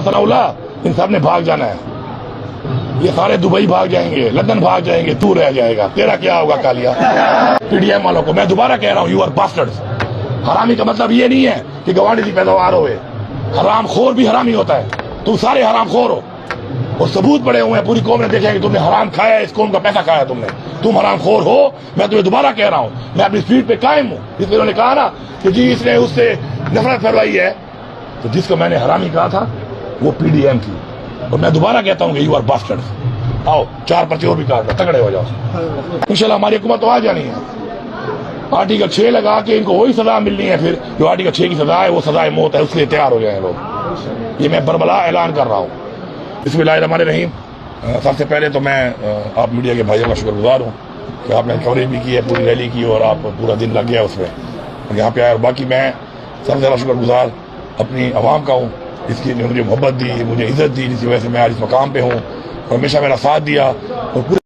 सनाउल्लाह, इन सब ने भाग जाना है। ये सारे दुबई भाग जाएंगे, लंदन भाग जाएंगे, तू रह जाएगा। तेरा क्या होगा कालिया? पीडीएम वालों को मैं दोबारा कह रहा हूँ, यू आर बास्टर्ड्स। हरामी का मतलब ये नहीं है कि गवांडी की पैदावार हो। हराम खोर भी हरामी होता है। तुम सारे हराम खोर हो और सबूत पड़े हुए हैं। पूरी कौम ने देखा कि तुमने हराम खाया, इस कौम का पैसा खाया तुमने। तुम हराम खोर हो। मैं तुम्हें दोबारा कह रहा हूँ, मैं अपनी स्पीड पे कायम हूँ। इसलिए उन्होंने कहा ना कि जी इसने उससे नफरत फैलवाई है, तो जिसको मैंने हरामी कहा था वो पीडीएम थी। और मैं दोबारा कहता हूँ कि यू आर बास्टर्ड्स। आओ 4 पर्चे और भी काट, तगड़े हो जाओ। इंशाल्लाह हमारी हुकूमत तो आ जानी है। आर्टिकल 6 लगा के इनको वही सजा मिलनी है। फिर जो आर्टिकल 6 की सजा है वो सजाए मौत है, उसके लिए तैयार हो जाए लोग। ये मैं बरबला ऐलान कर रहा हूँ। बिस्मिल्लाहिर्रहमानिर्रहीम। सबसे पहले तो मैं आप मीडिया के भाइयों का शुक्रगुजार हूँ कि आपने कवरेज भी की है, पूरी रैली की और आप पूरा दिन लग गया उसमें यहाँ पे आए। और बाकी मैं सबसे ज़्यादा शुक्रगुजार अपनी आवाम का हूँ, इसकी मुझे मोहब्बत दी, मुझे इज्जत दी, जिसकी वजह से मैं आज इस मकाम पे हूँ और हमेशा मेरा साथ दिया और पूरे